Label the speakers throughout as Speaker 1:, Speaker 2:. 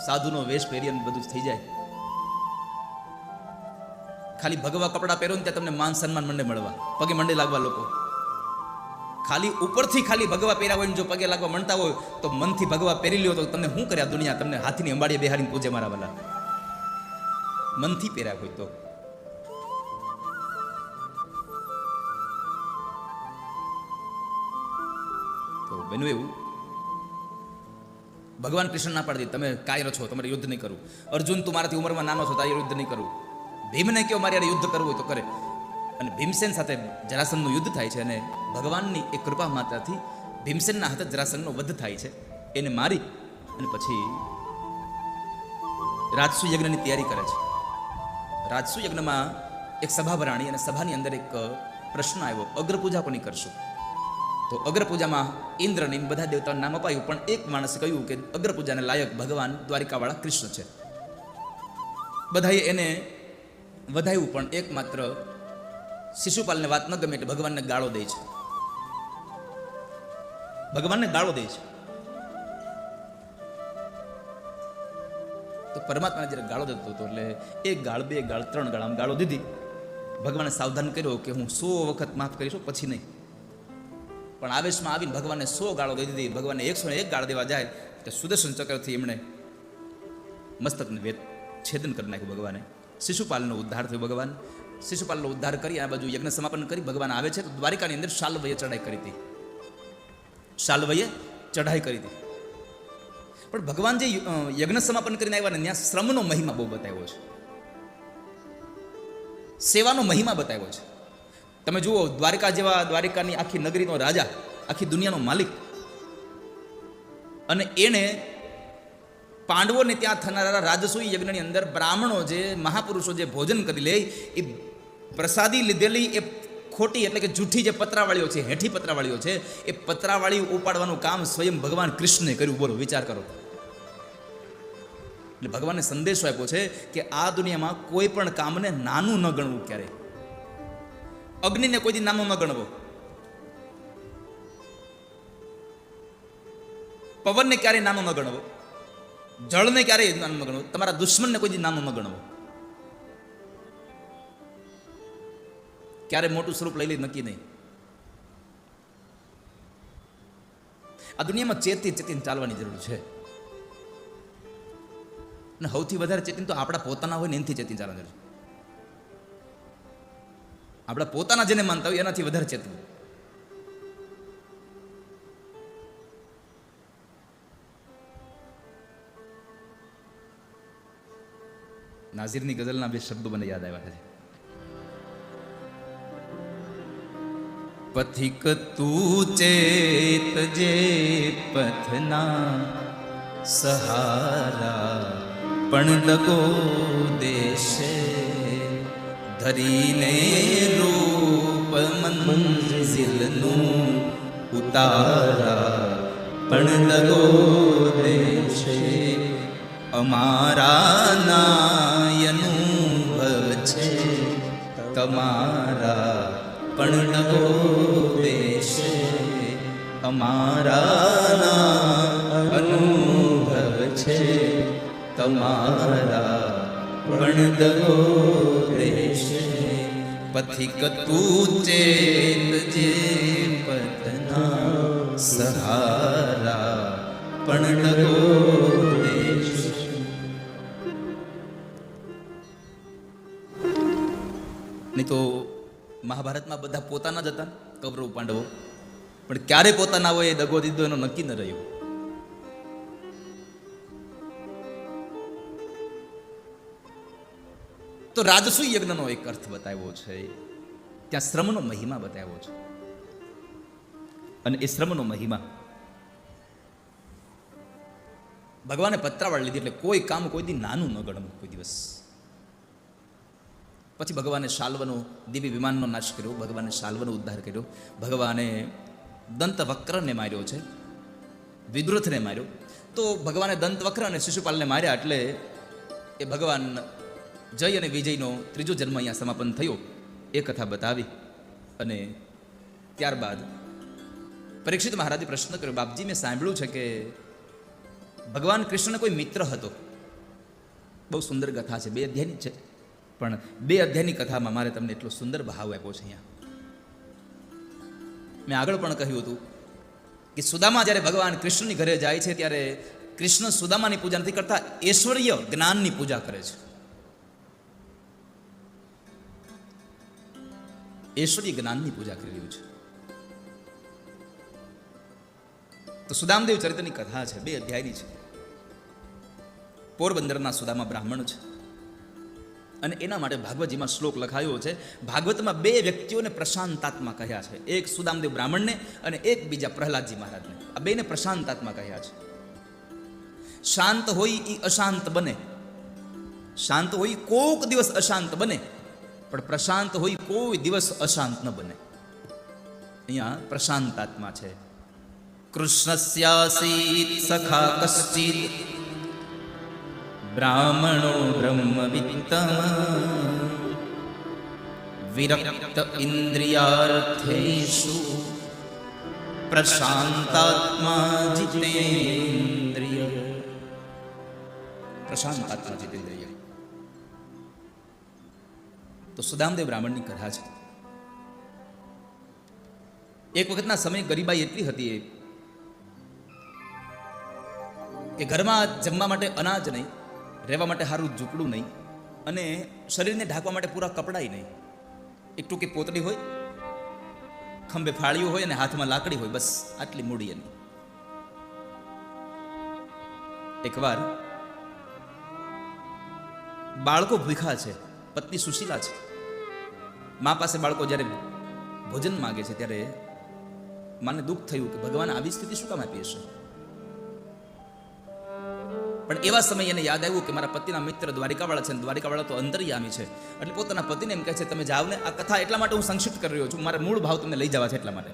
Speaker 1: સાધુનો વેશ પહેરી અને બધું થઈ જાય. ખાલી ભગવા કપડાં પહેરો ને ત્યાં તમને માન સન્માન મંડે મળવા, પગે મંડે લાગવા લોકો. ખાલી ઉપરથી ખાલી ભગવા પહેર્યા હોય ને જો પગે લાગવા માંડતા હોય તો મનથી ભગવા પહેરી લ્યો તો તમને શું કર્યા દુનિયા તમને હાથીની અંબાડીએ બેહાડીને પૂજે મારા વાલા. મનથી પહેર્યા હોય તો બન્યું એવું. ભગવાન કૃષ્ણ ના પાડી દે, તમે કાયર છો, તમારે યુદ્ધ નહીં કરવું. અર્જુન તું મારાથી ઉંમરમાં નાનો છો, તારે યુદ્ધ નહીં કરવું. ભીમને કહો મારે યુદ્ધ કરવું હોય તો કરે. અને ભીમસેન સાથે જરાસંઘનું યુદ્ધ થાય છે અને ભગવાનની એક કૃપા માત્રાથી ભીમસેનના હાથે જરાસંઘનો વધ થાય છે. એને મારી અને પછી રાજસુ યજ્ઞની તૈયારી કરે છે. રાજસુ યજ્ઞમાં એક સભા ભરાણી અને સભાની અંદર એક પ્રશ્ન આવ્યો, અગ્રપૂજા કોની કરશું? તો અગ્રપૂજામાં ઇન્દ્રને બધા દેવતાઓનું નામ અપાયું, પણ એક માણસે કહ્યું કે અગ્રપૂજાને લાયક ભગવાન દ્વારિકાવાળા કૃષ્ણ છે. બધાએ એને વધાયું, પણ એકમાત્ર શિશુપાલને વાત ન ગમે એટલે ભગવાનને ગાળો દે છે. ભગવાનને ગાળો દે છે. તો પરમાત્માને જ્યારે ગાળો દેતો હતો એટલે એક ગાળ, બે ગાળ, ત્રણ ગાળ આમ ગાળો દીધી. ભગવાને સાવધાન કર્યો કે હું 100 વખત માફ કરીશું, પછી નહીં. પણ આવેશમાં આવીને ભગવાનને 100 ગાળો દઈ દીધી. ભગવાનને 101 ગાળ દેવા જાય તો સુદર્શન ચક્રથી એમણે મસ્તકને છેદન કરી નાખ્યું. ભગવાને શિશુપાલનો ઉદ્ધાર થયો. ભગવાન શિશુપાલનો ઉદ્ધાર કરી આ બાજુ યજ્ઞ સમાપન કરી ભગવાન આવે છે તો દ્વારિકાની અંદર શાલ્વએ ચઢાઈ કરી હતી. શાલ્વએ ચઢાઈ કરી હતી. પણ ભગવાન જે યજ્ઞ સમાપન કરીને આવ્યા ને ત્યાં શ્રમનો મહિમા બહુ બતાવ્યો છે, સેવાનો મહિમા બતાવ્યો છે. તમે જુઓ, દ્વારિકા જેવા, દ્વારિકાની આખી નગરીનો રાજા, આખી દુનિયાનો માલિક, અને એને પાંડવોને ત્યાં થનારા રાજસૂય યજ્ઞની અંદર બ્રાહ્મણો જે મહાપુરુષો જે ભોજન કરી લે એ પ્રસાદી લીધેલી એ ખોટી એટલે કે જૂઠી જે પતરાવાળીઓ છે, હેઠી પતરાવાળીઓ છે, એ પતરાવાળી ઉપાડવાનું કામ સ્વયં ભગવાન કૃષ્ણે કર્યું. બોલો, વિચાર કરો. એટલે ભગવાને સંદેશો આપ્યો છે કે આ દુનિયામાં કોઈ પણ કામને નાનું ન ગણવું. ક્યારેય અગ્નિને કોઈ દી નાનો ન ગણવો, પવનને ક્યારેય નાનો ન ગણવો, જળને ક્યારેય નાનો ન ગણવો, તમારા દુશ્મનને કોઈ દી નાનો ન ગણવો. ક્યારે મોટું સ્વરૂપ લઈ લે નક્કી નહીં. આ દુનિયામાં ચેતીને ચાલવાની જરૂર છે. અને સૌથી વધારે ચેતીને તો આપણા પોતાના હોય ને એનાથી ચેતીને ચાલવાની જરૂર છે. આપણા પોતાના જેને માનતા હોય એનાથી વધારે ચેતવું. નાઝીરની ગઝલના 2 શબ્દો મને યાદ આવ્યા છે. પથિક તું ચેતજે પથના સહારા, પણ દગો દેશે ધરીને રૂપ મંઝિલનું ઉતારા, પણ દગો દેશે અમારા નાયનું છે તમારા, પણ દગો દેશે અમારા અનુભવ છે તમારા, પણ દગો દેશે. પથિક તું ચેતજે પથના સહારા, પણ દગો દેશે. નહીં તો મહાભારતમાં બધા પોતાના જ હતા, કૌરવ પાંડવો, પણ ક્યારે પોતાના હોય એ દગો દીધો એનો નક્કી ન રહ્યો. તો રાજસૂય યજ્ઞનો એક અર્થ બતાવ્યો છે, ત્યાં શ્રમનો મહિમા બતાવ્યો છે. અને એ શ્રમનો મહિમા ભગવાને પત્રાવાળ લીધી, એટલે કોઈ કામ કોઈ દી નાનું ન ગણવું કોઈ દિવસ. પછી ભગવાને શાલ્વનો દિવ્ય વિમાનનો નાશ કર્યો, ભગવાને શાલ્વનો ઉદ્ધાર કર્યો, ભગવાને દંતવક્રને માર્યો છે, વિદ્રુથને માર્યો. તો ભગવાને દંતવક્ર અને શિશુપાલને માર્યા એટલે એ ભગવાન જય અને વિજયનો ત્રીજો જન્મ અહીંયા સમાપન થયો, એ કથા બતાવી. અને ત્યારબાદ પરીક્ષિત મહારાજે પ્રશ્ન કર્યો, બાપજી મેં સાંભળ્યું છે કે ભગવાન કૃષ્ણનો કોઈ મિત્ર હતો, બહુ સુંદર કથા છે, 2 અધ્યાયની છે, પણ 2 અધ્યાયની કથામાં મારે તમને એટલો સુંદર ભાવ આપ્યો છે અહીંયા. મેં આગળ પણ કહ્યું હતું કે સુદામા જ્યારે ભગવાન કૃષ્ણની ઘરે જાય છે ત્યારે કૃષ્ણ સુદામાની પૂજા નથી કરતા, ઐશ્વર્ય જ્ઞાનની પૂજા કરે છે. ઐશ્વર્ય જ્ઞાનની પૂજા કરી રહ્યું છે. તો સુદામદેવ ચરિત્રની કથા છે, 2 અધ્યાયની છે. પોરબંદરના સુદામા બ્રાહ્મણ છે અને એના માટે ભાગવતજીમાં શ્લોક લખાયો છે. ભાગવતમાં 2 વ્યક્તિઓને પ્રશાંતાત્મા કહ્યા છે, એક સુદામદેવ બ્રાહ્મણને અને એક બીજા પ્રહલાદજી મહારાજને. આ 2ને પ્રશાંતાત્મા કહ્યા છે. શાંત હોય એ અશાંત બને, શાંત હોય કોક દિવસ અશાંત બને, પણ પ્રશાંત હોય કોઈ દિવસ અશાંત ન બને. અહીંયા પ્રશાંતાત્મા છે. કૃષ્ણસ્યાસીત સખા કશ્ચિત બ્રાહ્મણો બ્રહ્મવિત્ત વિરક્ત ઇન્દ્રિયાર્થેષુ પ્રશાંતાત્મા જીતેન્દ્રિય. પ્રશાંતાત્મા જીતેન્દ્રિય. તો સુદામદેવ બ્રાહ્મણની કથા છે. એક વખતના સમય ગરીબાઈ એટલી હતી કે ઘરમાં જમવા માટે અનાજ નહીં, રહેવા માટે સારું ઝૂંપડું નહીં, અને શરીરને ઢાંકવા માટે પૂરા કપડાય નહીં. એક ટૂંકી પોતડી હોય, ખંભે ફાળીઓ હોય અને હાથમાં લાકડી હોય, બસ આટલી મૂડી એની. એકવાર બાળકો ભૂખા છે, પત્ની સુશીલા છે. મા પાસે બાળકો જ્યારે ભોજન માગે છે ત્યારે માને દુઃખ થયું કે ભગવાન આવી સ્થિતિ શું કામ આપી હશે. પણ એવા સમયે એને યાદ આવ્યું કે મારા પતિના મિત્ર દ્વારિકાવાળા છે, દ્વારિકાવાળા તો અંતર્યામી છે. એટલે પોતાના પતિને એમ કહે છે, તમે જાઓ ને. આ કથા એટલા માટે હું સંક્ષિપ્ત કરી રહ્યો છું, મારા મૂળ ભાવ તમને લઈ જવા છે એટલા માટે.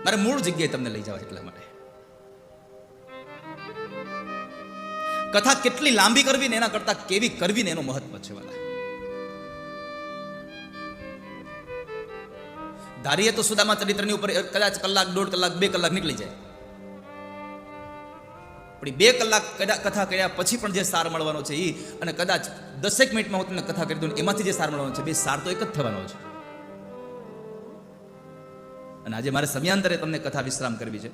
Speaker 1: મારે મૂળ જગ્યાએ તમને લઈ જવા છે એટલા માટે. કથા કેટલી લાંબી કરવી ને એના કરતા કેવી કરવી ને એનું મહત્વ છે વાલા. ધારીએ તો સુદામા ચરિત્રની ઉપર કદાચ કલાક, 1.5 કલાક, 2 કલાક નીકળી જાય. પણ 2 કલાક કથા કર્યા પછી પણ જે સાર મળવાનો છે એ, અને કદાચ 10 મિનિટમાં હું તમને કથા કરી દઉં એમાંથી જે સાર મળવાનો છે, 2 સાર તો એક જ થવાનો છે. અને આજે મારે સમયાંતરે તમને કથા વિશ્રામ કરવી છે,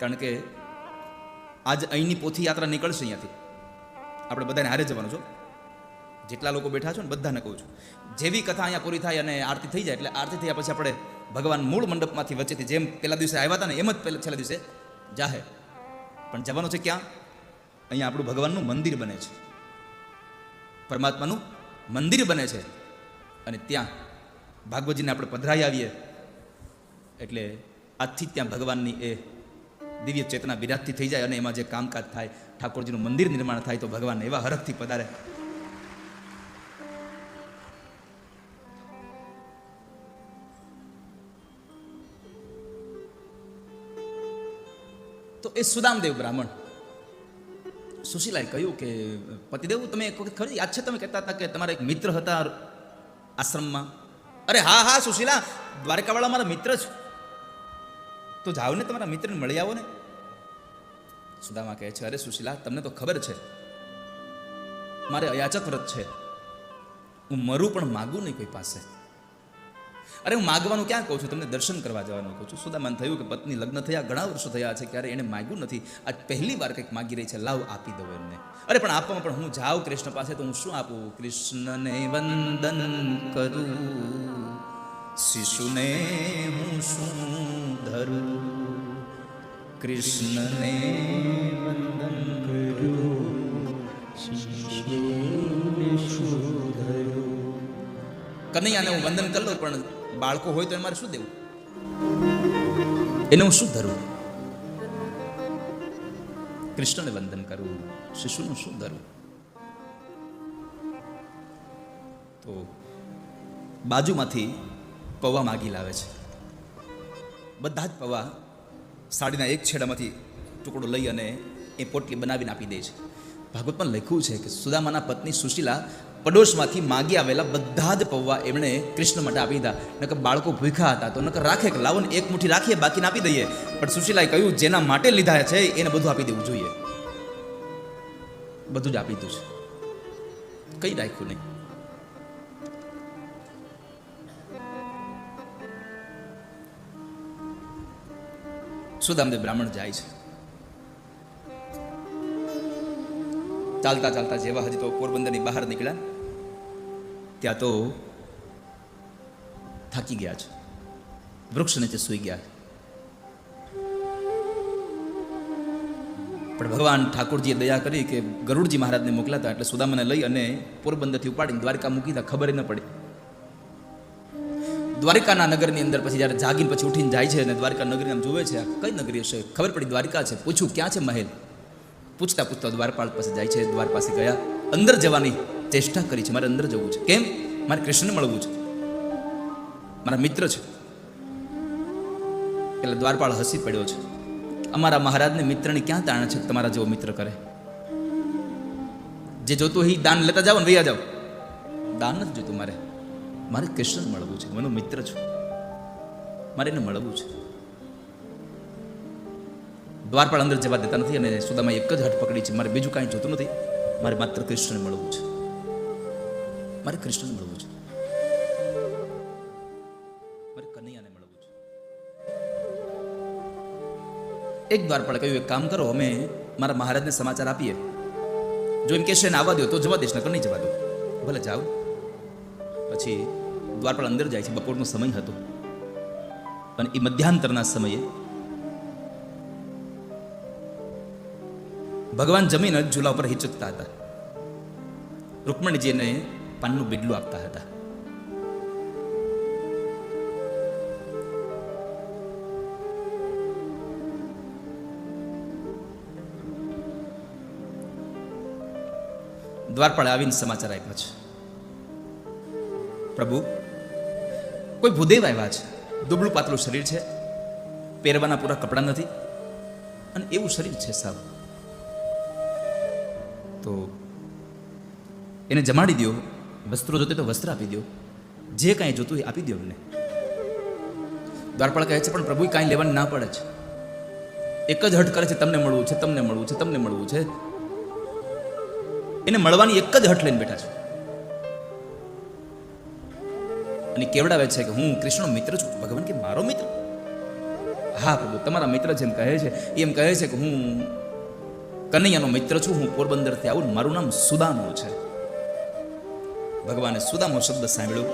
Speaker 1: કારણ કે આજ અહીંની પોથી યાત્રા નીકળશે અહીંયાથી. આપણે બધાને હારે જવાનું છો, જેટલા લોકો બેઠા છો ને બધાને કહું છું, જેવી કથા અહીંયા પૂરી થાય અને આરતી થઈ જાય, એટલે આરતી થયા પછી આપણે ભગવાન મૂળ મંડપમાંથી વચ્ચેથી જેમ પેલા દિવસે આવ્યા હતા ને એમ જ છેલ્લા દિવસે જાહે. પણ જવાનું છે ક્યાં? અહીંયા આપણું ભગવાનનું મંદિર બને છે, પરમાત્માનું મંદિર બને છે, અને ત્યાં ભાગવતજીને આપણે પધરાઈ આવીએ એટલે આજથી ત્યાં ભગવાનની એ દિવ્ય ચેતના વિરાજતી થઈ જાય અને એમાં જે કામકાજ થાય, ઠાકોરજીનું મંદિર નિર્માણ થાય, તો ભગવાન એવા હરખથી પધારે. તો એ સુદામદેવ બ્રાહ્મણ સુશીલાએ કહ્યું કે પતિદેવ, તમે એક વખત ખરી યાદ છે તમે કહેતા હતા કે તમારા એક મિત્ર હતા આશ્રમમાં? અરે હા હા સુશીલા, દ્વારકાવાળા મારા મિત્ર છે, તો જાઓ ને તમારા મિત્રને મળી આવો ને. સુદામા કહે છે, અરે સુશીલા, તમને તો ખબર છે મારે અયાચક વ્રત છે, હું મરું પણ માગું નહીં કોઈ પાસે. અરે હું માગવાનું ક્યાં કહું છું, તમને દર્શન કરવા જવાનું કહું છું. સુદામાને થયું કે પત્ની લગ્ન થયા ઘણા વર્ષો થયા છે, ક્યારે એને માગ્યું નથી, આજ પહેલી વાર કંઈક માગી રહી છે, લાવ આપી દઉં એમને. અરે પણ આપવામાં પણ હું જાઉં કૃષ્ણ પાસે તો હું શું આપું? કૃષ્ણને વંદન કરું, શિશુને હું શું ધરું, કૃષ્ણને વંદન કરું, શિશુને શું ધરું. કનૈયાને હું વંદન કરી લઉં, પણ બાળકો હોય તો મારે શું દેવું? એને હું શું ધરું? કૃષ્ણને વંદન કરું, શિશુનું શું ધરું? તો બાજુમાંથી પૌવા માગી લાવે છે. બધા જ પૌવા સાડીના એક છેડામાંથી ટુકડો લઈ અને એ પોટલી બનાવીને આપી દે છે. ભાગવતમાં લખ્યું છે કે સુદામાના પત્ની સુશીલા પડોશમાંથી માગી આવેલા બધા જ પૌવા એમણે કૃષ્ણ માટે આપી દીધા. નકર બાળકો ભૂખ્યા હતા તો નકર રાખે કે લાવો ને એક મુઠ્ઠી રાખીએ બાકીને આપી દઈએ, પણ સુશીલાએ કહ્યું જેના માટે લીધા છે એને બધું આપી દેવું જોઈએ. બધું જ આપી દીધું છે, કઈ રાખ્યું નહીં. સુદામદેવ બ્રાહ્મણ જાય છે. ચાલતા ચાલતા જેવા હજી તો પોરબંદરની બહાર નીકળ્યા ત્યાં તો થાકી ગયા છે, વૃક્ષ નીચે સૂઈ ગયા. પણ ભગવાન ઠાકોરજીએ દયા કરી કે ગરુડજી મહારાજને મોકલાતા એટલે સુદામાને લઈ અને પોરબંદરથી ઉપાડીને દ્વારકા મૂકી દીધા, ખબર ન પડી. દ્વારકાના નગરની અંદર પછી જ્યારે જાગીને પછી ઉઠીને જાય છે અને દ્વારકા નગરી આમ જોવે છે, કઈ નગરી હશે, ખબર પડી દ્વારકા છે. પૂછ્યું ક્યાં છે મહેલ, પૂછતા પૂછતા દ્વારપાળ પાસે જાય છે. દ્વાર પાસે ગયા, અંદર જવાની ચેષ્ટા કરી છે, મારે અંદર જવું છે. કેમ? મારે કૃષ્ણને મળવું છે, મારા મિત્ર છે. એટલે દ્વારપાળ હસી પડ્યો છે, અમારા મહારાજને મિત્રની ક્યાં તાણ છે તમારા જેવો મિત્ર કરે? જે જોતું હોય દાન લેતા જાઓ ને વૈયા જાઓ, દાન નથી જોતું મારે, મારે કૃષ્ણ મળવું છે, હું એનો મિત્ર છું, મારે એને મળવું છે. દ્વારપાળ અંદર જવા દેતા નથી અને સુદામાએ એક જ હઠ પકડી છે, મારે બીજું કાંઈ જોતું નથી, મારે માત્ર કૃષ્ણને મળવું છે, મારે કૃષ્ણને મળવું છે, મારે કનૈયાને મળવું છે. એક દ્વારપાળે કહ્યું એક કામ કરો, અમે મારા મહારાજને સમાચાર આપીએ, જો એમ કહેશે ને આવવા દો તો જવા દઈશ, નકર નહીં જવા દો. ભલે જાઓ. પછી દ્વારપાળ અંદર જાય છે. બપોરનો સમય હતો અને એ મધ્યાંતરના સમયે ભગવાન જમીને ઝૂલા ઉપર હિચકતા હતા. રૂકમણીજીને પાનનું બીડલું આપતા હતા. દ્વારપાળે આવીને સમાચાર આપ્યા છે, પ્રભુ કોઈ ભૂદેવ આવ્યા છે, દુબળું પાતળું શરીર છે, પહેરવાના પૂરા કપડાં નથી અને એવું શરીર છે સાવ, તો એને જમાડી દો, વસ્ત્રો જોતે તો વસ્ત્ર આપી દો, જે કાંઈ જોતું એ આપી દો એમને. દ્વારપાળ કહે છે પણ પ્રભુ કાંઈ લેવાની ના પડે છે, એક જ હઠ કરે છે તમને મળવું છે, તમને મળવું છે, તમને મળવું છે. એને મળવાની એક જ હઠ લઈને બેઠા છે અને કેવડાવે છે કે હું કૃષ્ણનો મિત્ર છું. ભગવાન કે મારો મિત્ર? હા પ્રભુ તમારા મિત્ર છે એમ કહે છે. એમ કહે છે કે હું કનૈયાનો મિત્ર છું, હું પોરબંદરથી આવું, મારું નામ સુદામો છે. ભગવાને સુદામો શબ્દ સાંભળ્યો,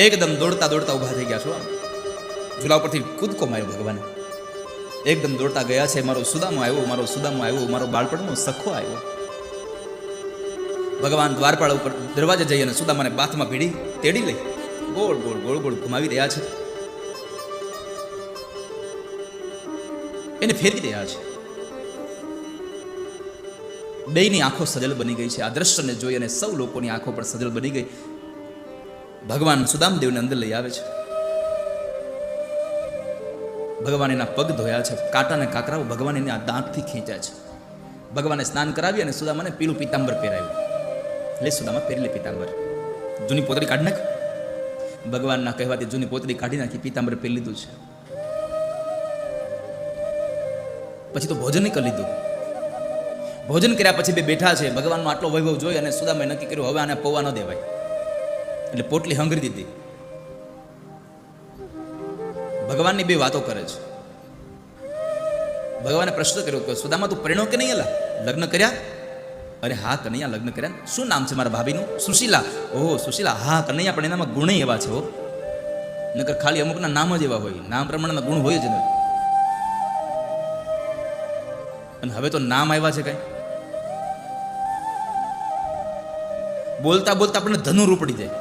Speaker 1: એકદમ દોડતા દોડતા ઉભા થઈ ગયા છો, ઝૂલા ઉપરથી કૂદકો માર્યો ભગવાને. એકદમ દોડતા ગયા છે, મારો સુદામો આવ્યો, મારો સુદામો આવ્યો, મારો બાળપણનો સખો આવ્યો. ભગવાન દ્વારપાળ ઉપર દરવાજે જઈ અને સુદામાને બાથમાં ભીડી તેડી લઈ ગોળ ગોળ ગોળ ગોળ ઘુમાવી રહ્યા છે, એને ફેરવી રહ્યા છે. બેયની આંખો સજલ બની ગઈ છે. આ દ્રશ્યને જોઈ અને સૌ લોકોની આંખો પણ સજલ બની ગઈ. ભગવાન સુદામદેવને અંદર લઈ આવે છે. ભગવાન એના પગ ધોયા છે, કાંટાને કાકરાઓ ભગવાન એને આ દાંતથી ખેંચ્યા છે. ભગવાને સ્નાન કરાવી અને સુદામાને પીળું પીતાંબર પહેરાવ્યું. લે સુદામા પહેરી લે પીતાંબર, જૂની પોતળી કાઢી નાખ. ભગવાનના કહેવાથી જૂની પોતળી કાઢી નાખી, પીતાંબર પહેરી લીધું છે. પછી તો ભોજન કરી લીધું. ભોજન કર્યા પછી બે બેઠા છે. ભગવાનનો આટલો વૈભવ જોઈ અને સુદામાએ નક્કી કર્યું હવે આને પૌવા ન દેવાય, એટલે પોટલી હંગરી દીધી. ભગવાનની બે વાતો કરે છે. ભગવાને પ્રશ્ન કર્યો કે સુદામા તું પરિણો કે નહીં? એલા લગ્ન કર્યા? અરે હા કનૈયા લગ્ન કર્યા. શું નામ છે મારા ભાભીનું? સુશીલા. ઓહો સુશીલા, હા કનૈયા, પણ એનામાં ગુણ એવા છે હો, નકર ખાલી અમુકના નામ જ એવા હોય, નામ પ્રમાણેના ગુણ હોય જ નહીં. અને હવે તો નામ આવ્યા છે કઈ, બોલતા બોલતા આપણને ધનુર ઉપડી જાય.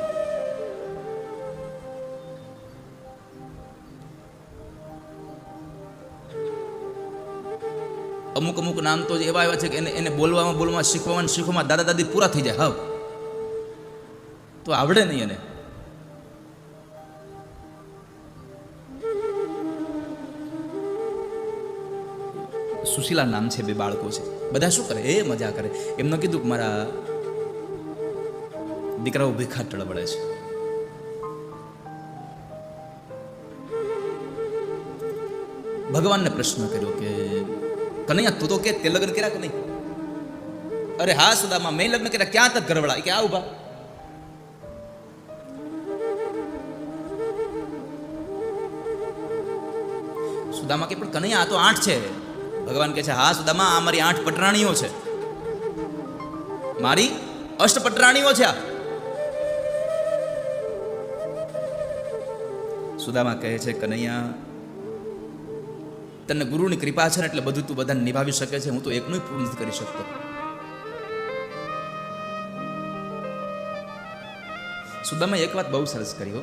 Speaker 1: અમુક અમુક નામ તો એવા આવ્યા છે કે એને બોલવામાં શીખવામાં દાદા દાદી પૂરા થઈ જાય. હા તો આવડે નહીં એને. સુશીલા નામ છે, બે બાળકો છે. બધા શું કરે? એ મજા કરે. એમને કીધું કે મારા દીકરાઓ ભીખા ટળબળે છે. ભગવાનને પ્રશ્ન કર્યો કે કનૈયા તું તો કે તે લગ્ન કર્યા કે નહીં? અરે હા સુદામા, મેં લગ્ન કર્યા. ક્યાં તક ઘરવાળા? કે આ ઉભા. સુદામા કે પણ કનૈયા આ તો 8 છે. ભગવાન કહે છે હા સુદામા, આ મારી 8 પટરાણીઓ છે, મારી અષ્ટપટરાણીઓ છે આ. સુદામા કહે છે કનૈયા, તને ગુરુની કૃપા છે ને એટલે બધું તું બધાને નિભાવી શકે છે, હું તો એકનું પૂર્ણ નથી કરી શકતો. સુદામા એક વાત બહુ સરસ કરી હો,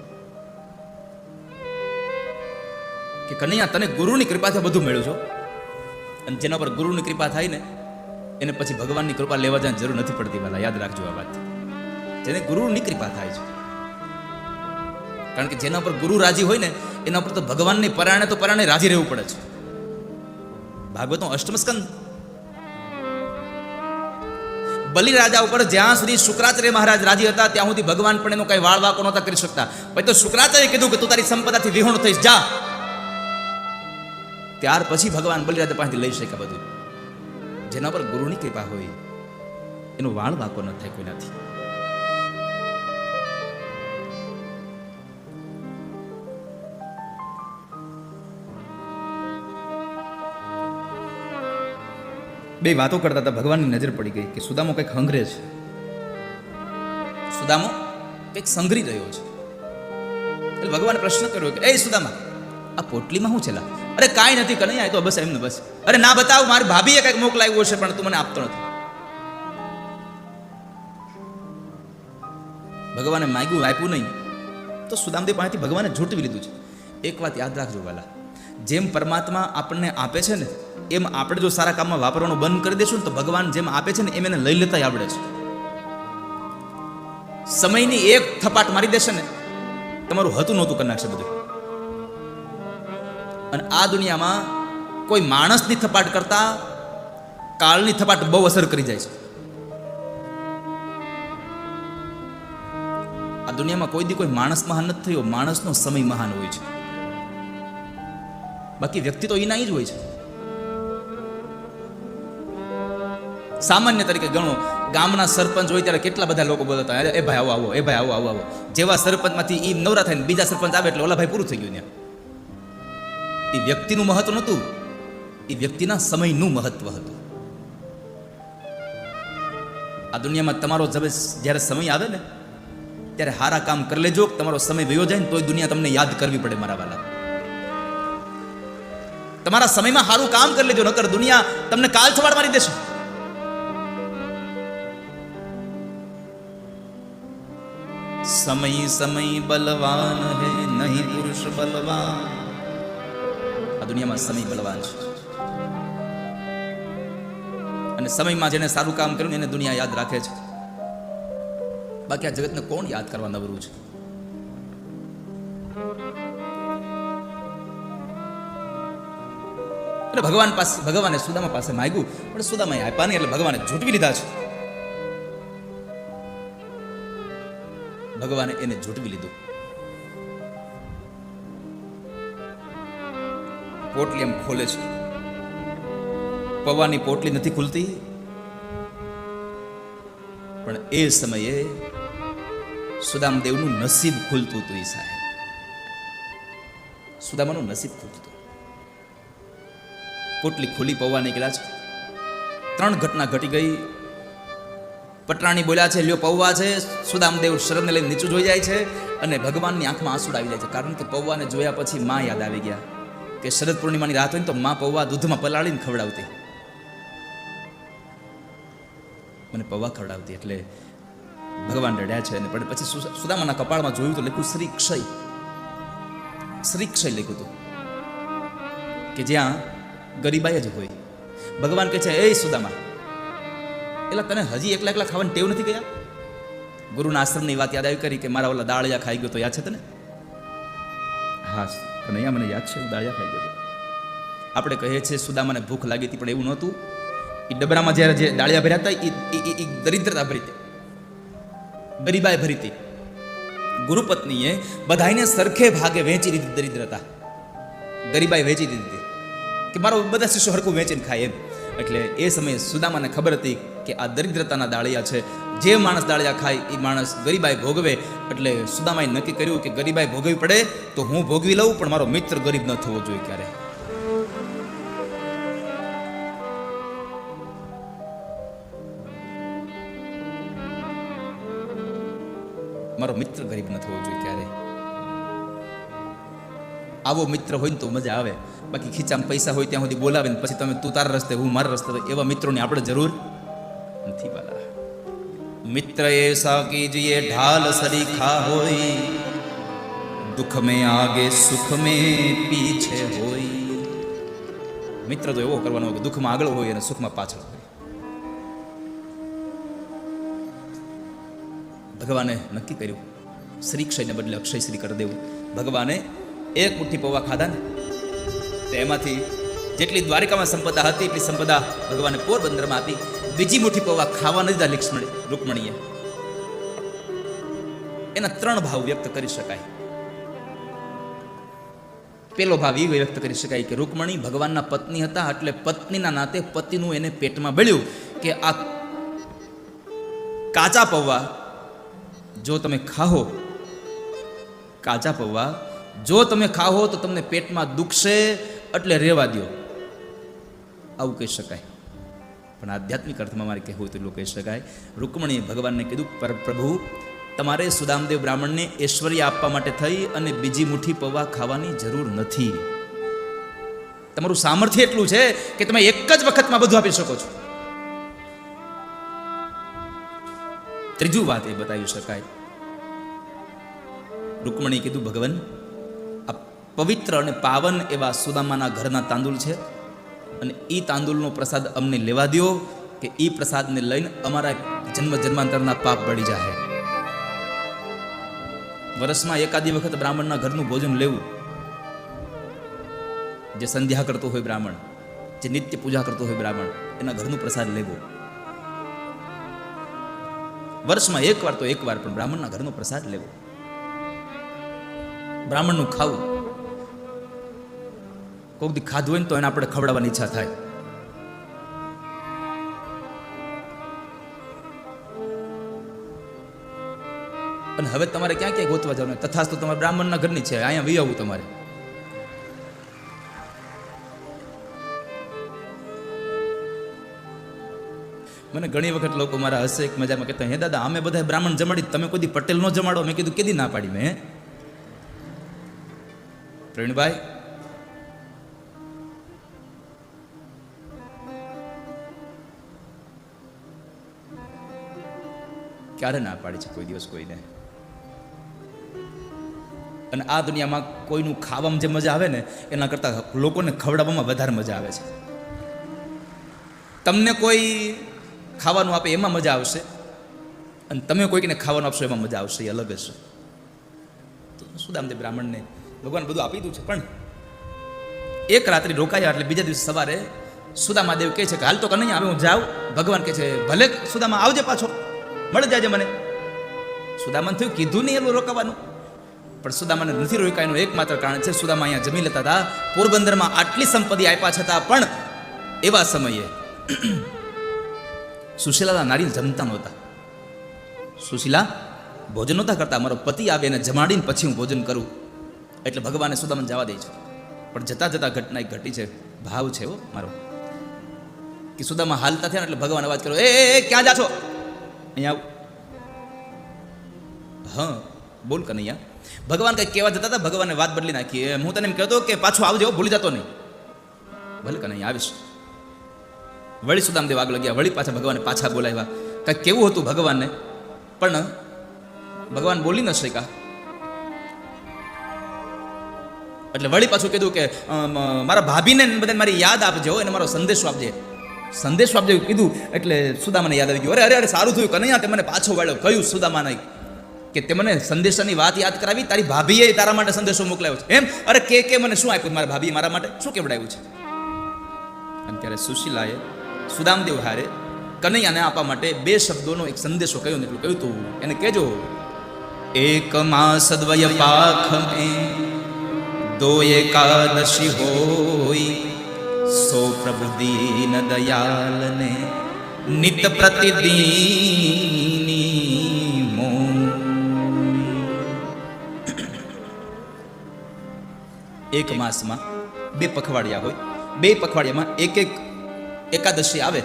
Speaker 1: કે કનૈયા તને ગુરુની કૃપાથી બધું મળ્યું છો, અને જેના પર ગુરુની કૃપા થાય ને એને પછી ભગવાનની કૃપા લેવા જવાની જરૂર નથી પડતી. વાલા યાદ રાખજો આ વાત, જેને ગુરુની કૃપા થાય છે. કારણ કે જેના પર ગુરુ રાજી હોય ને એના પર તો ભગવાનની પરાણે તો પરાણે રાજી રહેવું પડે છે. ભાગવતનો 8મ સ્કંદ. બલિ રાજા ઉપર જ્યાં સુધી શુક્રાચાર્ય મહારાજ રાજી હતા ત્યાં સુધી ભગવાન પણ એનો કઈ વાળ વાંકો નહોતા કરી શકતા. પછી તો શુક્રાચાર્ય કીધું કે તું તારી સંપદાથી વિહોણ થઈશ, જા. ત્યાર પછી ભગવાન બલિરાજા પાસેથી લઈ શક્યા બધું. જેના પર ગુરુની કૃપા હોય એનો વાળ વાંકો ન થાય કોઈનાથી. બે વાતો કરતા હતા, ભગવાનની નજર પડી ગઈ કે સુદામો કંઈક હંગરે છે, સુદામો કંઈક સંઘરી રહ્યો છે. એટલે ભગવાને પ્રશ્ન કર્યો કે એ સુદામા, આ પોટલીમાં શું છેલા? અરે કાંઈ નથી કનૈયા, તો બસ એમને બસ. અરે ના બતાવ, મારી ભાભીએ કંઈક મોકલાવ્યું હશે પણ તું મને આપતો નથી. ભગવાને માગ્યું, આપ્યું નહીં, તો સુદામદેવ પાસેથી ભગવાને ઝૂંટવી લીધું છે. એક વાત યાદ રાખજો વાલા, જેમ પરમાત્મા આપણને આપે છે ને એમ આપણે જો સારા કામમાં વાપરવાનું બંધ કરી દેશું ને તો ભગવાન જેમ આપે છે ને એમ એને લઈ લેતા આવડે છે. સમયની એક થપાટ મારી દેશે ને તમારું હતું નહોતું કરી નાખશે બધું. અને આ દુનિયામાં કોઈ માણસની થપાટ કરતા કાળની થપાટ બહુ અસર કરી જાય છે. આ દુનિયામાં કોઈ દી કોઈ માણસ મહાન નથી થયો, માણસનો સમય મહાન હોય છે. બાકી વ્યક્તિ તો એના જ હોય છે. સામાન્ય તરીકે ગણો, ગામના સરપંચ હોય ત્યારે કેટલા બધા લોકો બોલતા હોય, એ ભાઈ આવો આવો, એ ભાઈ આવો આવો આવો. જેવા સરપંચમાંથી એ નવરા થાય ને બીજા સરપંચ આવે એટલે ઓલા ભાઈ પૂરું થઈ ગયું. ત્યાં એ વ્યક્તિનું મહત્વ નહોતું, એ વ્યક્તિના સમયનું મહત્વ હતું. આ દુનિયામાં તમારો જ્યારે સમય આવે ને ત્યારે સારા કામ કરી લેજો. તમારો સમય વયો જાય ને તોય દુનિયા તમને યાદ કરવી પડે મારા વાલા. તમારા સમયમાં સારું કામ કરી લેજો, નકર દુનિયા તમને કાલ સવાડ મારી દેશે. સમય સમય બલવાન હે નહીં પુરુષ બલવાન. આ દુનિયામાં સમય બલવાન છે, અને સમયમાં જેને સારું કામ કર્યું એને દુનિયા યાદ રાખે છે. બાકી આ જગતને કોણ યાદ કરવા નવરું છે? એટલે ભગવાને સુદામા પાસે માંગ્યું, પણ સુદામાએ આપ્યા નહીં એટલે ભગવાને ઝૂંટવી લીધા છે. ભગવાને એને ઝૂંટવી લીધું. પોટલી એમ ખોલે છે, પૌવાની પોટલી નથી ખુલતી. પણ એ સમયે સુદામદેવનું નસીબ ખુલતું હતું. એ સાહેબ સુદામાનું નસીબ ખુલતું હતું. પોટલી ખુલી, પૌવા નીકળ્યા છે. 3 ઘટના ઘટી ગઈ. પટરાણી બોલ્યા છે, લ્યો પૌવા છે. સુદામદેવ શરમને લઈને નીચું જોઈ જાય છે અને ભગવાનની આંખમાં આંસુ આવી જાય છે. કારણ કે પૌવાને જોયા પછી માં યાદ આવી ગયા કે શરદ પૂર્ણિમાની રાત હોય ને તો માં પૌવા દૂધમાં પલાળીને ખવડાવતી, મને પૌવા ખવડાવતી. એટલે ભગવાન રડ્યા છે. અને પછી સુદામાના કપાળમાં જોયું તો લખ્યું શ્રી ક્ષય. શ્રી ક્ષય લખ્યું હતું કે જ્યાં ગરીબાઈ જ હોય. ભગવાન કહે છે, એ સુદામા, એટલે તને હજી એકલા ખાવાની ટેવ નથી ગયા? ગુરુના આશ્રમની વાત યાદ આવી કરી કે મારા ઓલા દાળિયા ખાઈ ગયો તો યાદ છે તને? હા કનૈયા, મને યાદ છે, દાળિયા ખાઈ ગયો. આપણે કહીએ છીએ સુદામાને ભૂખ લાગી હતી, પણ એવું નહોતું. એ ડબરામાં જ્યારે જે દાળિયા ભર્યા હતા એ દરિદ્રતા ભરી હતી. ગરીબાઈ ભરી હતી. ગુરુપત્નીએ બધાને સરખે ભાગે વેચી દીધી દરિદ્રતા. ગરીબાઈ વેચી દીધી કે મારો બધા શિષ્યો હરખું વેચીને ખાય એમ. એટલે એ સમયે સુદામાને ખબર હતી કે આ દરિદ્રતાના દાળિયા છે, જે માણસ દાળિયા ખાય એ માણસ ગરીબાઈ ભોગવે. એટલે સુદામાએ નક્કી કર્યું કે ગરીબાઈ ભોગવવી પડે તો હું ભોગવી લઉં, પણ મારો મિત્ર ગરીબ ન થવો જોઈએ ક્યારે. મારો મિત્ર ગરીબ ન થવો જોઈએ ક્યારે. આવો મિત્ર હોય ને તો મજા આવે. બાકી ખીચામાં પૈસા હોય ત્યાં સુધી બોલાવે ને પછી તમે તું તારા રસ્તે હું મારા રસ્તે, એવા મિત્રોની આપણે જરૂર નથી વાલા. મિત્ર એસા કીજીએ ઢાલ સરીખા હોય, દુઃખ મેં આગે સુખ મેં પીછે હોય. મિત્ર તો એવો કરવાનો કે દુઃખમાં આગળ હોય અને સુખમાં પાછળ હોય. ભગવાને નક્કી કર્યું શ્રીક્ષયને બદલે અક્ષય શ્રી કરી દેવું. ભગવાને એક મુઠ્ઠી પૌવા ખાધા ને તો એમાંથી જેટલી દ્વારિકામાં સંપદા હતી એટલી સંપદા ભગવાને પોરબંદરમાં આપી. બીજી મુઠ્ઠી પૌવા ખાવા નથી દીધા રૂકમણીએ. એના 3 ભાવ વ્યક્ત કરી શકાય. પેલો ભાવ એ વ્યક્ત કરી શકાય કે રૂકમણી ભગવાનના પત્ની હતા, એટલે પત્નીના નાતે પતિનું એને પેટમાં બળ્યું કે આ કાચા પૌવા જો તમે ખાઓ, કાચા પૌવા જો તમે ખાઓ તો તમને પેટમાં દુખશે, એટલે રહેવા દો. આવું કહી શકાય. પણ આધ્યાત્મિક અર્થમાં મારે કહેવું તો એટલું કહી શકાય, રૂકમણીએ ભગવાનને કીધું પર પ્રભુ તમારે સુદામદેવ બ્રાહ્મણને ઐશ્વર્ય આપવા માટે થઈ અને બીજી મુઠ્ઠી પૌવા ખાવાની જરૂર નથી. તમારું સામર્થ્ય એટલું છે કે તમે એક જ વખતમાં બધું આપી શકો છો. ત્રીજું વાત એ બતાવી શકાય, રૂકમણી કીધું ભગવાન આ પવિત્ર અને પાવન એવા સુદામાના ઘરના તાંદૂળ છે અને એ તાંદૂળનો પ્રસાદ અમને લેવા દો કે એ પ્રસાદને લઈને અમારા જન્મ જન્માંતરના પાપ બળી જાય. વર્ષમાં એકાદી વખત બ્રાહ્મણના ઘરનું ભોજન લેવું. જે સંધ્યા કરતો હોય બ્રાહ્મણ, જે નિત્ય પૂજા કરતો હોય બ્રાહ્મણ, એના ઘરનું પ્રસાદ લેવો. વર્ષમાં એકવાર તો એકવાર પણ બ્રાહ્મણના ઘરનો પ્રસાદ લેવો, બ્રાહ્મણનું ખાવું. કોઈક દી ખાધું હોય ને તો એને આપણે ખવડાવવાની ઈચ્છા થાય. અને હવે તમારે ક્યાં ક્યાં ગોતવા જવાનું? તથાસ્તુ તમારે બ્રાહ્મણના ઘરની છે, અહીંયા વી આવવું તમારે. મને ઘણી વખત લોકો મારા હસે એક મજામાં કહેતા, હે દાદા અમે બધા બ્રાહ્મણ જમાડી, તમે કોઈ દી પટેલ નો જમાડો? મેં કીધું કેદી ના પાડી મેં? પ્રવીણભાઈ ક્યારે ના પાડી છે કોઈ દિવસ કોઈને? અને આ દુનિયામાં કોઈનું ખાવામાં જે મજા આવે ને એના કરતાં લોકોને ખવડાવવામાં વધારે મજા આવે છે. તમને કોઈ ખાવાનું આપે એમાં મજા આવશે, અને તમે કોઈકને ખાવાનું આપશો એમાં મજા આવશે, એ અલગ હશે. તો સુદામદેવ બ્રાહ્મણને ભગવાન બધું આપી દીધું છે, પણ એક રાત્રિ રોકાયા એટલે બીજા દિવસે સવારે સુદામાદેવ કહે છે કે હાલ તો કનૈયા હવે હું જાઉં. ભગવાન કહે છે ભલે સુદામા આવજે, પાછો મળી જાજે મને. સુદામાને થયું કીધું નહીં એનું રોકાવાનું, પણ સુદામાને નથી રોકાયનું એકમાત્ર કારણ છે સુદામા અહીંયા જમી લેતા હતા. પોરબંદરમાં આટલી સંપત્તિ આપ્યા છતાં પણ એવા સમયે સુશીલા નારી જમતા નહોતા. સુશીલા ભોજન નહોતા કરતા. મારો પતિ આવે એને જમાડીને પછી હું ભોજન કરું. એટલે ભગવાને સુદામાને જવા દે છે. પણ જતા જતા ઘટના એક ઘટી છે, ભાવ છે એવો મારો, કે સુદામા હાલતા થયા એટલે ભગવાન અવાજ કર્યો, એ ક્યાં જા છો? અહીંયા આવ. હા બોલ કનૈયા. ભગવાન કંઈક કહેવા જતા હતા, ભગવાને વાત બદલી નાખી. હું તને એમ કહેતો કે પાછો આવજો, ભૂલી જતો નહીં. ભલે કનૈયા આવીશ. વળી સુદામદેવ આગળ ગયા, વળી પાછા ભગવાને પાછા બોલાવ્યા. કંઈક કેવું હતું ભગવાનને, પણ ભગવાન બોલી ન શક્યા. એટલે વળી પાછું કીધું કે મારા ભાભીને બધાને મારી યાદ આપજો, એને મારો સંદેશો આપજે. સંદેશો આપજો કીધું એટલે સુદામાને યાદ આવી ગયું. અરે અરે સારું થયું કનૈયા તે મને પાછો વાળ્યો. કયું સુદામાને કે તે મને સંદેશાની વાત યાદ કરાવી, તારી ભાભીએ તારા માટે સંદેશો મોકલાવ્યો છે એમ? અરે કે મને શું આપ્યું મારા ભાભી મારા માટે શું કેવડાવ્યું છે? અને ત્યારે સુશીલાએ સુદામદેવ હારે કનૈયાને આપવા માટે બે શબ્દોનો એક સંદેશો કહ્યો ને એટલું કહ્યું તું એને કહેજો, એક માસ દ્વય પાખ મે દો એકાદશી હોય, સો પ્રભુ દીન દયાલ ને નિત પ્રતિદીની મો. એક માસમાં બે પખવાડિયા હોય, બે પખવાડિયામાં એક એક એકાદશી આવે.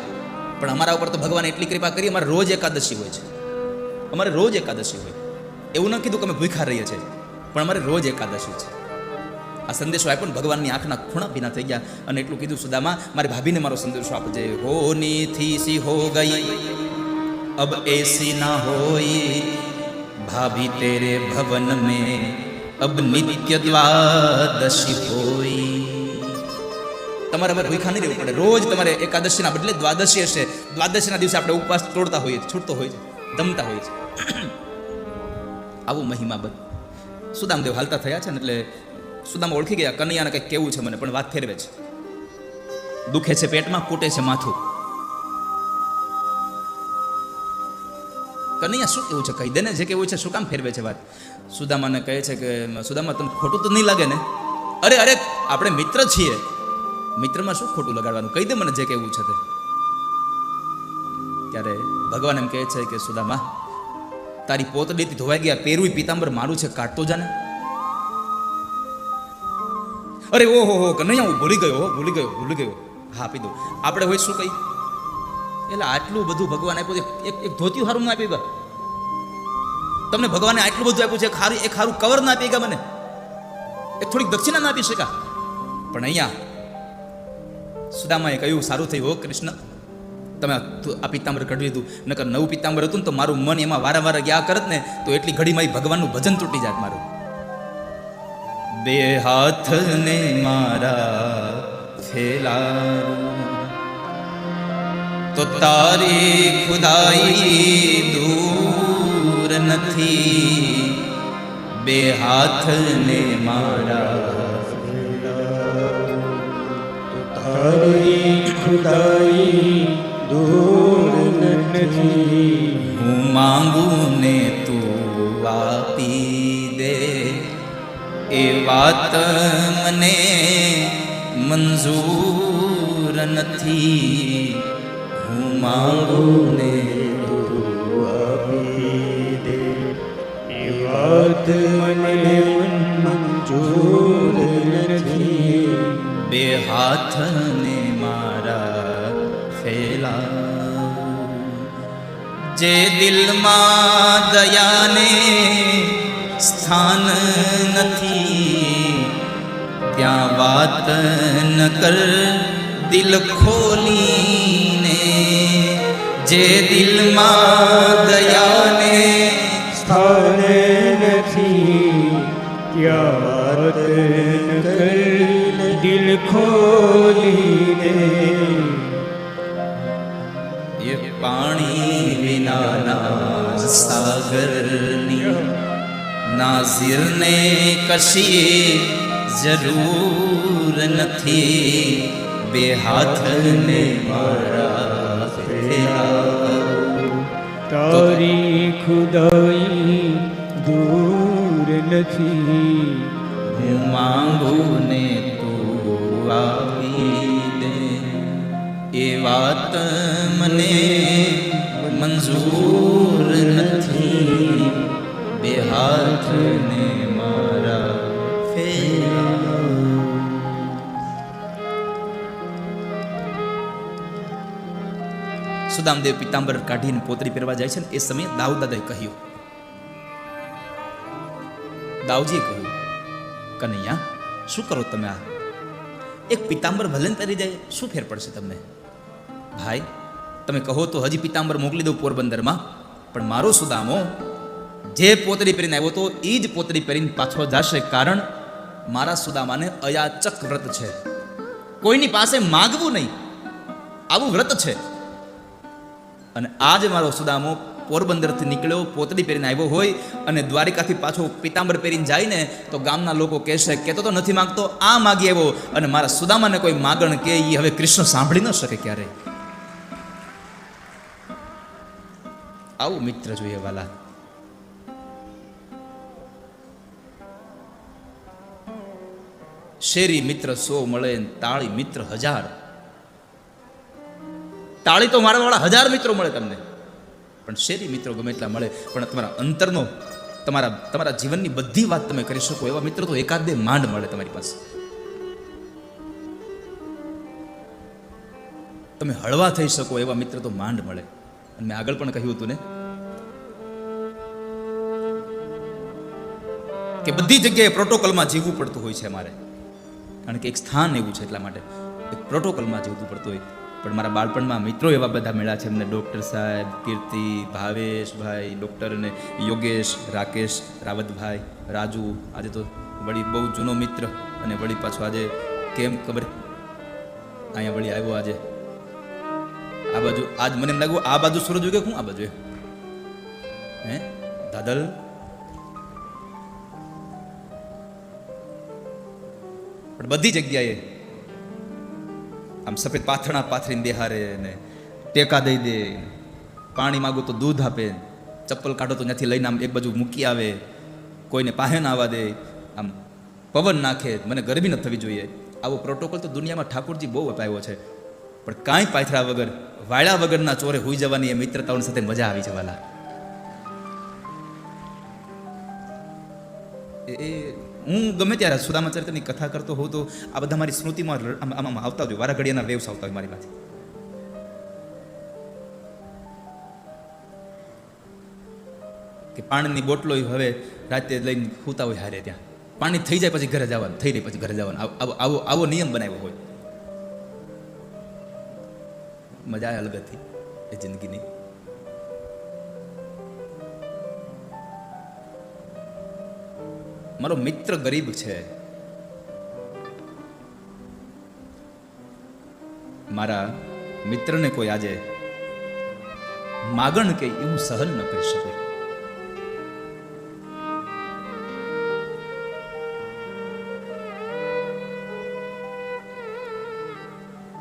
Speaker 1: પણ અમારા ઉપર તો ભગવાન એટલી કૃપા કરી, અમારે રોજ એકાદશી હોય છે, અમારે રોજ એકાદશી હોય. એવું ન કીધું કે અમે ભૂખ્યા રહીએ છીએ, પણ અમારે રોજ એકાદશી છે. આ સંદેશો આપ્યો ને ભગવાનની આંખના ખૂણા ભીના થઈ ગયા અને એટલું કીધું, સુદામા મારી ભાભીને મારો સંદેશો આપજે. હોની થી સી હો ગઈ અબ એસી ના હોય, ભાભી તેરે ભવન મેં અબ નિત્ય દ્વાદશી હોય. તમારે હવે ભૂખા નહીં રહેવું પડે, રોજ તમારે એકાદશીના બદલે દ્વાદશી હશે. દ્વાદશીના દિવસે આપણે ઉપવાસ તોડતા હોઈએ, છૂટતો હોય છે, જમતા હોઈએ છીએ. આવું મહિમા બધ સુદામદેવ હાલતા થયા છે ને એટલે સુદામા ઓળખી ગયા કનૈયાને કંઈક કેવું છે મને, પણ વાત ફેરવે છે. દુખે છે પેટમાં, કૂટે છે માથું. કનૈયા શું કેવું છે કહી દે ને, જે કેવું છે શું કામ ફેરવે છે વાત. સુદામાને કહે છે કે સુદામા તમને ખોટું તો નહીં લાગે ને? અરે અરે આપણે મિત્ર છીએ, મિત્રમાં શું ખોટું લગાડવાનું, કહી દે મને જે કેવું છે તે. ત્યારે ભગવાન એમ કહે છે કે સુદામા તારી પોતડીથી ધોવાઈ ગયા પેરું પીતાંબર મારું છે, કાઢતો જાને. અરે ઓહો હો કનૈયા હું ભૂલી ગયો. હા આપી દો. આપણે હોય શું કહી, એટલે આટલું બધું ભગવાન આપ્યું છે, એક ધોતિયું હારું ના આપી ગયા તમને. ભગવાને આટલું બધું આપ્યું છે, એક હારું કવર ના આપી ગયા મને, એક થોડીક દક્ષિણા ના આપી શકા. પણ અહીંયા સુદામાએ કહ્યું સારું થયું હો કૃષ્ણ, તમે આ પિત્તાંબર કાઢી લીધું, નકર નવું પિત્તાંબર હતું ને તો મારું મન એમાં વારંવાર ગયા કરત ને તો એટલી ઘડીમાં ભગવાનનું ભજન તૂટી જાત મારું. બે હાથ ને મારા ફેલારું તો તારી ખુદાઈ દૂર નથી. બે હાથ ને મારા
Speaker 2: તારી ખુદાઈ દૂર નથી.
Speaker 1: હું માંગું ને તું આપી દે, એ વાત મને મંજૂર નથી. હું માંગું ને
Speaker 2: તું આપી દે, એ વાત મને મંજૂર નથી.
Speaker 1: બે હાથ ને મારા ફેલા, જે દિલમાં દયાને સ્થાન નથી, ત્યાં વાત ન કર દિલ ખોલીને. જે દિલમાં દયાને
Speaker 2: સ્થાન નથી, ત્યાં વાત ન કર દિલ ખોલીને.
Speaker 1: એ પાણી વિનાના સાગરની નાઝીરને કશી જરૂર નથી. બે હાથને મારા ફેરા,
Speaker 2: તારી ખુદાઈ દૂર નથી.
Speaker 1: હું માંગું ને તું આપી દે, એ વાત મને મંજૂર નથી. બે હાથ ને મારા ફેરા. સુદામદેવ પિતાંબર કાઢીને પોતરી પહેરવા જાય છે ને એ સમયે દાઉદ દાદાએ કહ્યું, દાઉજીએ કહ્યું કનૈયા શું કરો તમે, આ એક પિતાંબર ભલે પહેરી જાય શું ફેર પડશે તમને? ભાઈ તમે કહો તો હજી પિતાંબર મોકલી દઉં પોરબંદરમાં, પણ મારો સુદામો જે પોતરી પહેરીને આવ્યો તો એ જ પોતરી પહેરીને પાછો જશે. કારણ મારા સુદામાને અયાચક વ્રત છે, કોઈની પાસે માગવું નહીં, આવું વ્રત છે. અને આજ મારો સુદામો પોરબંદરથી નીકળ્યો પોતડી પહેરીને આવ્યો હોય અને દ્વારિકાથી પાછો પિતાંબર પહેરીને જાય ને તો ગામના લોકો કહેશે કહેતો તો નથી માગતો, આ માગી આવ્યો. અને મારા સુદામાને કોઈ માગણ કે એ હવે કૃષ્ણ સાંભળી ન શકે ક્યારે. આવું મિત્ર જોઈએ વાલા. શેરી મિત્ર 100 મળે, તાળી મિત્ર 1000. તાળી તો મારા વાળા 1000 મિત્રો મળે તમને, પણ શેરી મિત્રો ગમે એટલા મળે, પણ તમારા અંતરનો, તમારા જીવનની બધી વાત તમે કરી શકો એવા મિત્રો તો એકાદ બે માંડ મળે તમારી પાસે. તમે હળવા થઈ શકો એવા મિત્ર તો માંડ મળે. અને મેં આગળ પણ કહ્યું હતું ને કે બધી જગ્યાએ પ્રોટોકોલમાં જીવવું પડતું હોય છે અમારે, કારણ કે એક સ્થાન એવું છે, એટલા માટે એક પ્રોટોકોલમાં જીવવું પડતું હોય. પણ મારા બાળપણમાં મિત્રો એવા બધા મળ્યા છે એમને, ડૉક્ટર સાહેબ, કીર્તિ, ભાવેશભાઈ, ડૉક્ટર અને યોગેશ, રાકેશ, રાવતભાઈ, રાજુ. આજે તો વળી બહુ જૂનો મિત્ર, અને વળી પાછો આજે કેમ ખબર અહીંયા વળી આવ્યો આજે આ બાજુ. આજ મને એમ લાગ્યું આ બાજુ સૂરજ ઉગે, હું આ બાજુ હે દાદલ. પણ બધી જગ્યાએ આમ સફેદ પાથરણા પાથરીને બેહારે ને ટેકા દઈ દે, પાણી માગું તો દૂધ આપે, ચપ્પલ કાઢો તો ત્યાંથી લઈને આમ એક બાજુ મૂકી આવે, કોઈને પાહે ના આવવા દે, આમ પવન નાખે, મને ગરમી ન થવી જોઈએ. આવો પ્રોટોકોલ તો દુનિયામાં ઠાકોરજી બહુ અપાયો છે. પણ કાંઈ પાથરા વગર, વાળા વગરના ચોરે હોઈ જવાની એ મિત્રતાઓની સાથે મજા આવી જવાલા. એ હું ગમે ત્યારે સુદામા ચરિત્રની કથા કરતો હોઉં તો આ બધા મારી સ્મૃતિમાં આમ આવતા હોય, વારા ઘડિયાના વેવ્સ આવતા હોય મારી પાસે. કે પાણીની બોટલો હવે રાતે લઈને સૂતા હોય હારે, ત્યાં પાણી થઈ જાય પછી ઘરે જવાનું, થઈ રહી પછી ઘરે જવાનું, આવો નિયમ બનાવ્યો હોય. મજા અલગ હતી એ જિંદગીની. મારો મિત્ર ગરીબ છે, મારા મિત્રને કોઈ આજે માગણ કે એવું સહન ન કરી શકે.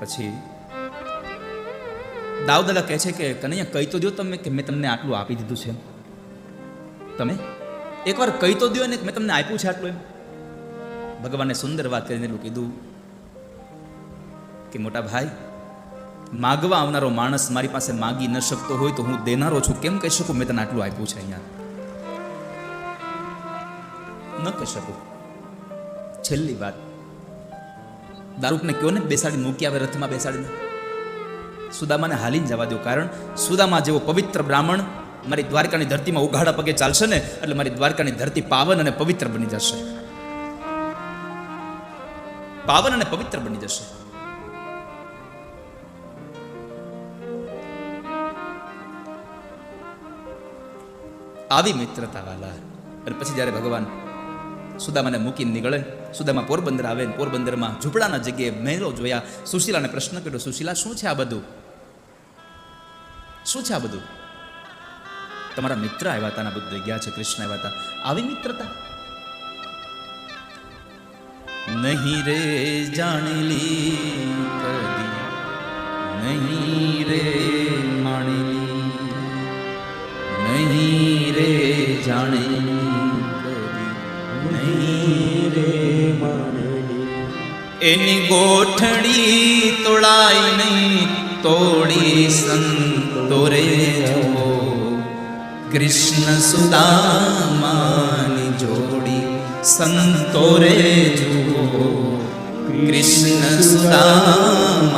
Speaker 1: પછી દાઉદલા કહે છે કે કનૈયા કહી તો દો તમે કે મેં તમને આટલું આપી દીધું છે, તમે એકવાર કહી તો દો ને મેં તમને આપ્યું છે આટલું. એમ ભગવાને સુંદર વાત કરીને એટલું કીધું કે મોટા ભાઈ, માગવા આવનારો માણસ મારી પાસે માગી ન શકતો હોય તો હું દેનારો છું કેમ કહી શકું મેં તને આટલું આપ્યું છે? અહીંયા ન કહી શકું. છેલ્લી વાત, દારૂકને કયો ને બેસાડીને મૂકી આવે, રથમાં બેસાડીને સુદામાને હાલીને જવા દો. કારણ સુદામા જેવો પવિત્ર બ્રાહ્મણ મારી દ્વારકાની ધરતીમાં ઉઘાડા પગે ચાલશે ને એટલે મારી દ્વારકાની ધરતી પાવન અને પવિત્ર બની જશે. પાવન અને પવિત્ર બની જશે. આવી મિત્રતા વાલા. અને પછી જ્યારે ભગવાન સુદામાને મૂકીને નીકળે, સુદામા પોરબંદર આવે, પોરબંદરમાં ઝૂંપડાના જગ્યાએ મહેલો જોયા. સુશીલાને પ્રશ્ન કર્યો, સુશીલા શું છે આ બધું? શું છે આ બધું? તમારા મિત્ર આવ્યા હતા, બધું ગયા છે, કૃષ્ણ આવ્યા હતા. આવી મિત્રતા નહીં રે જાણેલી કદી, નહીં રે માણેલી, નહીં રે જાણેલી કદી, નહીં રે માણેલી. એની ગોઠડી તોડાય નહીં, તોડી સંતોરે જુઓ, કૃષ્ણ સુદામાની જોડી સંતોરે જુઓ, કૃષ્ણ સુદામા